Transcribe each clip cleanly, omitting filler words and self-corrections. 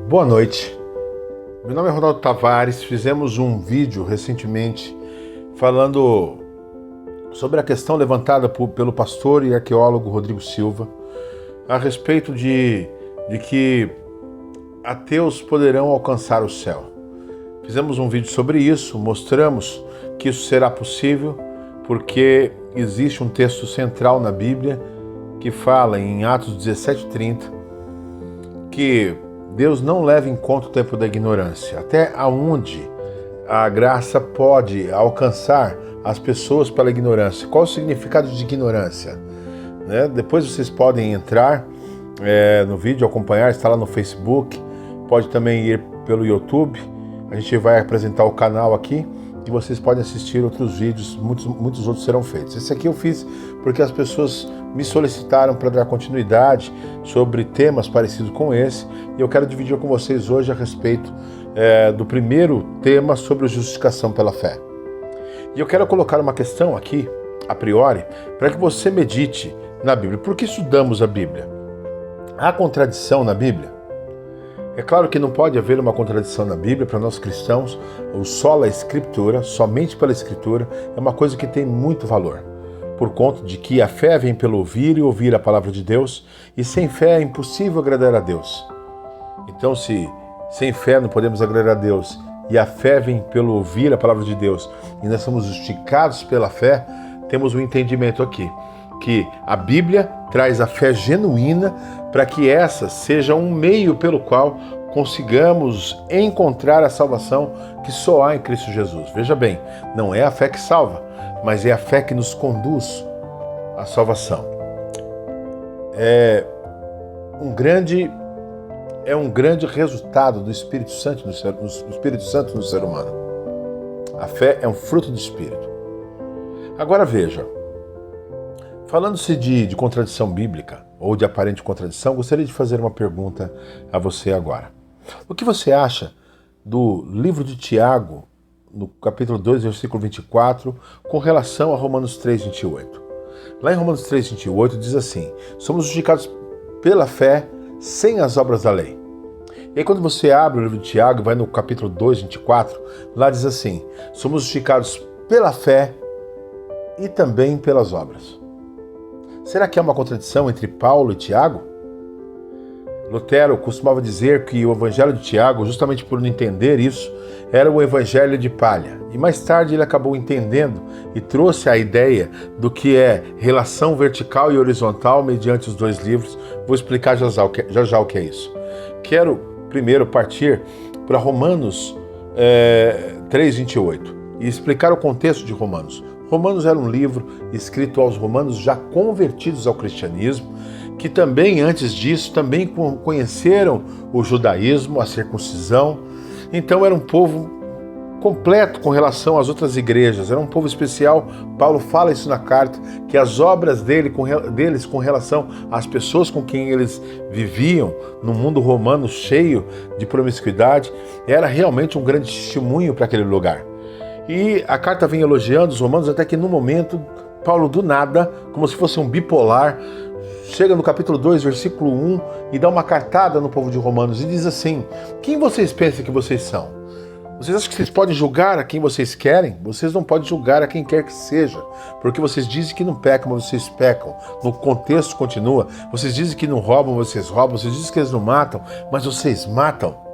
Boa noite, meu nome é Ronaldo Tavares. Fizemos um vídeo recentemente falando sobre a questão levantada pelo pastor e arqueólogo Rodrigo Silva a respeito de que ateus poderão alcançar o céu. Fizemos um vídeo sobre isso, mostramos que isso será possível porque existe um texto central na Bíblia que fala em Atos 17:30 que Deus não leva em conta o tempo da ignorância, até aonde a graça pode alcançar as pessoas pela ignorância. Qual o significado de ignorância? Depois vocês podem entrar no vídeo, acompanhar, está lá no Facebook, pode também ir pelo YouTube, a gente vai apresentar o canal aqui e vocês podem assistir outros vídeos, muitos outros serão feitos. Esse aqui eu fiz porque as pessoas me solicitaram para dar continuidade sobre temas parecidos com esse, e eu quero dividir com vocês hoje a respeito do primeiro tema sobre justificação pela fé. E eu quero colocar uma questão aqui, a priori, para que você medite na Bíblia. Por que estudamos a Bíblia? Há contradição na Bíblia? É claro que não pode haver uma contradição na Bíblia para nós cristãos. O sola Escritura, somente pela Escritura, é uma coisa que tem muito valor, por conta de que a fé vem pelo ouvir e ouvir a palavra de Deus, e sem fé é impossível agradar a Deus. Então, se sem fé não podemos agradar a Deus, e a fé vem pelo ouvir a palavra de Deus, e nós somos justificados pela fé, temos um entendimento aqui, que a Bíblia traz a fé genuína para que essa seja um meio pelo qual consigamos encontrar a salvação que só há em Cristo Jesus. Veja bem, não é a fé que salva, mas é a fé que nos conduz à salvação. É um grande resultado do Espírito Santo no ser humano. A fé é um fruto do Espírito. Agora veja, falando-se de contradição bíblica ou de aparente contradição, gostaria de fazer uma pergunta a você agora. O que você acha do livro de Tiago, no capítulo 2, versículo 24, com relação a Romanos 3:28? Lá em Romanos 3:28 diz assim: somos justificados pela fé sem as obras da lei. E aí quando você abre o livro de Tiago, vai no capítulo 2:24, lá diz assim: somos justificados pela fé e também pelas obras. Será que há uma contradição entre Paulo e Tiago? Lutero costumava dizer que o evangelho de Tiago, justamente por não entender isso, era o evangelho de palha. E mais tarde ele acabou entendendo e trouxe a ideia do que é relação vertical e horizontal mediante os dois livros. Vou explicar já já o que é isso. Quero primeiro partir para Romanos 3:28 e explicar o contexto de Romanos. Romanos era um livro escrito aos romanos já convertidos ao cristianismo, que também, antes disso, também conheceram o judaísmo, a circuncisão. Então era um povo completo com relação às outras igrejas, era um povo especial. Paulo fala isso na carta, que as obras deles com relação às pessoas com quem eles viviam, no mundo romano cheio de promiscuidade, era realmente um grande testemunho para aquele lugar. E a carta vem elogiando os romanos até que no momento, Paulo do nada, como se fosse um bipolar, chega no capítulo 2, versículo 1 e dá uma cartada no povo de Romanos e diz assim: quem vocês pensam que vocês são? Vocês acham que vocês podem julgar a quem vocês querem? Vocês não podem julgar a quem quer que seja, porque vocês dizem que não pecam, mas vocês pecam. No contexto continua, vocês dizem que não roubam, vocês roubam, vocês dizem que eles não matam, mas vocês matam.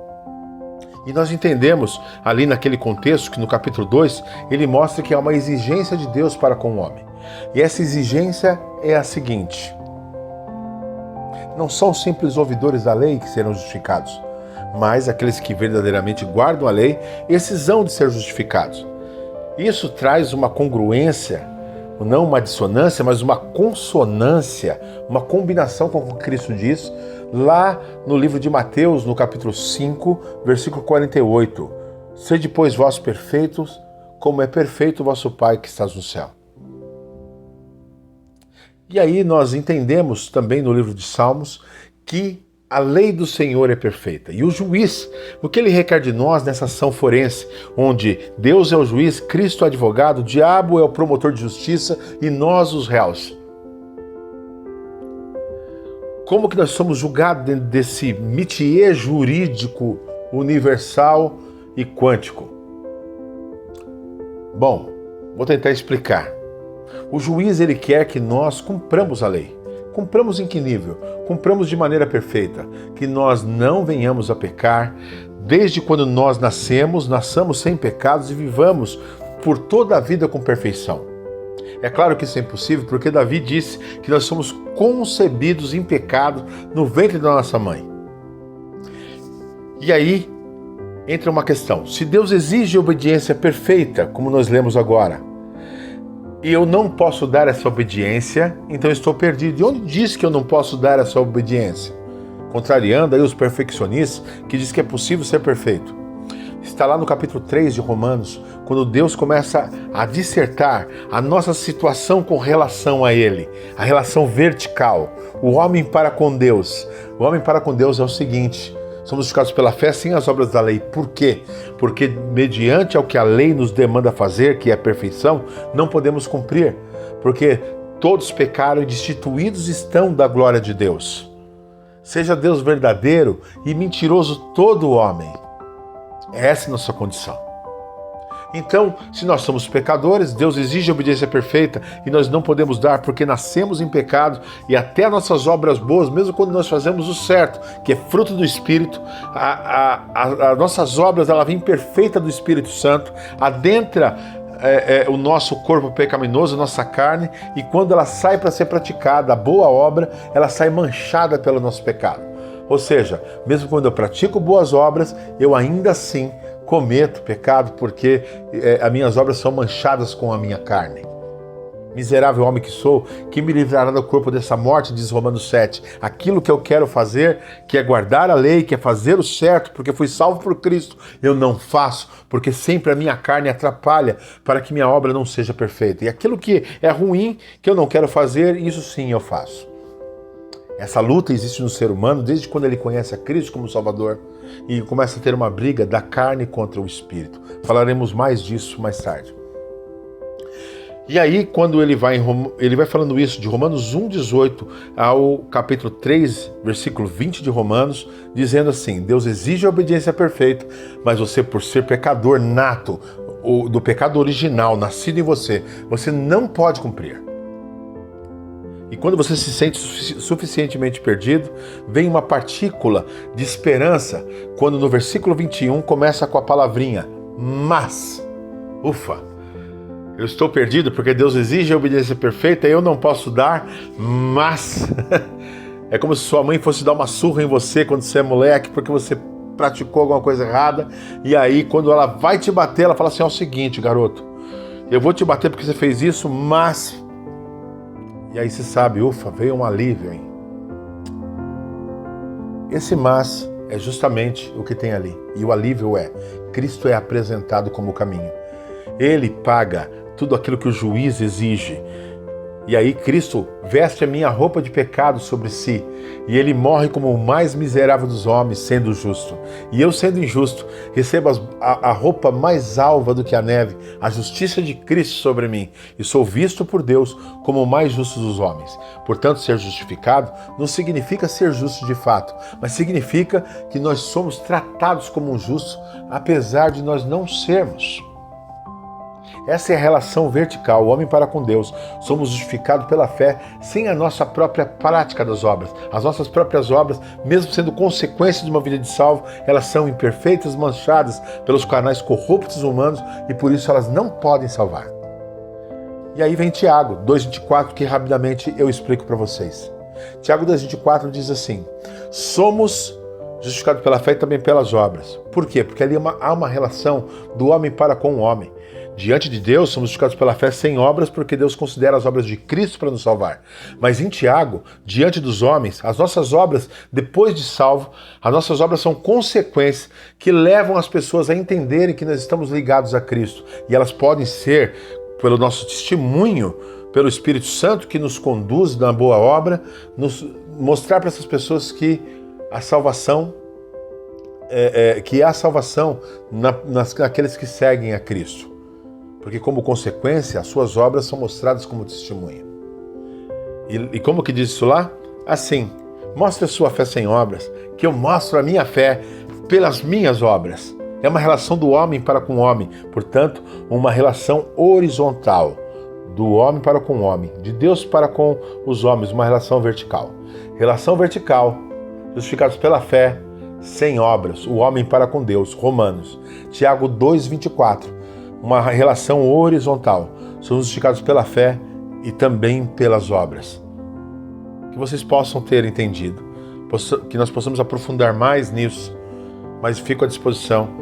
E nós entendemos ali naquele contexto que no capítulo 2 ele mostra que há uma exigência de Deus para com o homem. E essa exigência é a seguinte: não são os simples ouvidores da lei que serão justificados, mas aqueles que verdadeiramente guardam a lei, esses hão de ser justificados. Isso traz uma congruência, não uma dissonância, mas uma consonância, uma combinação com o que Cristo diz lá no livro de Mateus, no capítulo 5, versículo 48. Sede, pois, vós perfeitos, como é perfeito o vosso Pai que estás no céu. E aí nós entendemos também no livro de Salmos que a lei do Senhor é perfeita. E o juiz, o que ele requer de nós nessa ação forense, onde Deus é o juiz, Cristo é o advogado, o diabo é o promotor de justiça e nós os réus. Como que nós somos julgados dentro desse métier jurídico universal e quântico? Bom, vou tentar explicar. O juiz, ele quer que nós cumpramos a lei. Cumpramos em que nível? Cumpramos de maneira perfeita, que nós não venhamos a pecar, desde quando nós nasçamos sem pecados e vivamos por toda a vida com perfeição. É claro que isso é impossível, porque Davi disse que nós somos concebidos em pecado no ventre da nossa mãe. E aí entra uma questão. Se Deus exige obediência perfeita, como nós lemos agora, e eu não posso dar essa obediência, então eu estou perdido. E onde diz que eu não posso dar essa obediência? Contrariando aí os perfeccionistas, que diz que é possível ser perfeito. Está lá no capítulo 3 de Romanos, quando Deus começa a dissertar a nossa situação com relação a Ele, a relação vertical, o homem para com Deus. O homem para com Deus é o seguinte: somos justificados pela fé sem as obras da lei. Por quê? Porque mediante ao que a lei nos demanda fazer, que é a perfeição, não podemos cumprir. Porque todos pecaram e destituídos estão da glória de Deus. Seja Deus verdadeiro e mentiroso todo homem. Essa é a nossa condição. Então, se nós somos pecadores, Deus exige a obediência perfeita e nós não podemos dar porque nascemos em pecado, e até nossas obras boas, mesmo quando nós fazemos o certo, que é fruto do Espírito, as nossas obras, ela vem perfeita do Espírito Santo, adentra o nosso corpo pecaminoso, a nossa carne, e quando ela sai para ser praticada, a boa obra, ela sai manchada pelo nosso pecado. Ou seja, mesmo quando eu pratico boas obras, eu ainda assim cometo pecado, porque as minhas obras são manchadas com a minha carne. Miserável homem que sou, que me livrará do corpo dessa morte, diz Romanos 7. Aquilo que eu quero fazer, que é guardar a lei, que é fazer o certo, porque fui salvo por Cristo, eu não faço, porque sempre a minha carne atrapalha para que minha obra não seja perfeita. E aquilo que é ruim, que eu não quero fazer, isso sim eu faço. Essa luta existe no ser humano desde quando ele conhece a Cristo como Salvador e começa a ter uma briga da carne contra o Espírito. Falaremos mais disso mais tarde. E aí, quando ele vai falando isso de Romanos 1,18 ao capítulo 3, versículo 20 de Romanos, dizendo assim: Deus exige a obediência perfeita, mas você, por ser pecador nato, do pecado original, nascido em você, você não pode cumprir. E quando você se sente suficientemente perdido, vem uma partícula de esperança, quando no versículo 21 começa com a palavrinha mas. Ufa! Eu estou perdido porque Deus exige a obediência perfeita e eu não posso dar, mas... É como se sua mãe fosse dar uma surra em você quando você é moleque, porque você praticou alguma coisa errada, e aí quando ela vai te bater, ela fala assim: é o seguinte, garoto, eu vou te bater porque você fez isso, mas... E aí você sabe, ufa, veio um alívio, hein? Esse mas é justamente o que tem ali. E o alívio é: Cristo é apresentado como o caminho. Ele paga tudo aquilo que o juiz exige. E aí Cristo veste a minha roupa de pecado sobre si. E ele morre como o mais miserável dos homens, sendo justo. E eu, sendo injusto, recebo a roupa mais alva do que a neve, a justiça de Cristo sobre mim. E sou visto por Deus como o mais justo dos homens. Portanto, ser justificado não significa ser justo de fato, mas significa que nós somos tratados como justos, apesar de nós não sermos. Essa é a relação vertical, o homem para com Deus. Somos justificados pela fé, sem a nossa própria prática das obras. As nossas próprias obras, mesmo sendo consequência de uma vida de salvo, elas são imperfeitas, manchadas pelos canais corruptos humanos, e por isso elas não podem salvar. E aí vem Tiago 2,24, que rapidamente eu explico para vocês. Tiago 2,24 diz assim: somos justificados pela fé e também pelas obras. Por quê? Porque ali há uma relação do homem para com o homem. Diante de Deus, somos justificados pela fé sem obras, porque Deus considera as obras de Cristo para nos salvar. Mas em Tiago, diante dos homens, as nossas obras, depois de salvo, as nossas obras são consequências que levam as pessoas a entenderem que nós estamos ligados a Cristo. E elas podem ser, pelo nosso testemunho, pelo Espírito Santo que nos conduz na boa obra, nos mostrar para essas pessoas que a salvação, que há salvação naqueles que seguem a Cristo. Porque, como consequência, as suas obras são mostradas como testemunha. E como que diz isso lá? Assim: Mostre a sua fé sem obras, que eu mostro a minha fé pelas minhas obras. É uma relação do homem para com o homem, portanto, uma relação horizontal, do homem para com o homem, de Deus para com os homens, uma relação vertical. Relação vertical, justificados pela fé, sem obras, o homem para com Deus, Romanos. Tiago 2,24, uma relação horizontal, somos justificados pela fé e também pelas obras. Que vocês possam ter entendido, que nós possamos aprofundar mais nisso, mas fico à disposição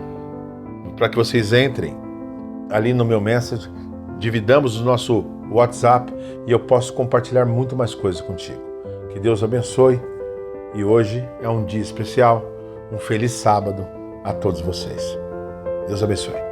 para que vocês entrem ali no meu message, dividamos o nosso WhatsApp e eu posso compartilhar muito mais coisas contigo. Que Deus abençoe e hoje é um dia especial, um feliz sábado a todos vocês. Deus abençoe.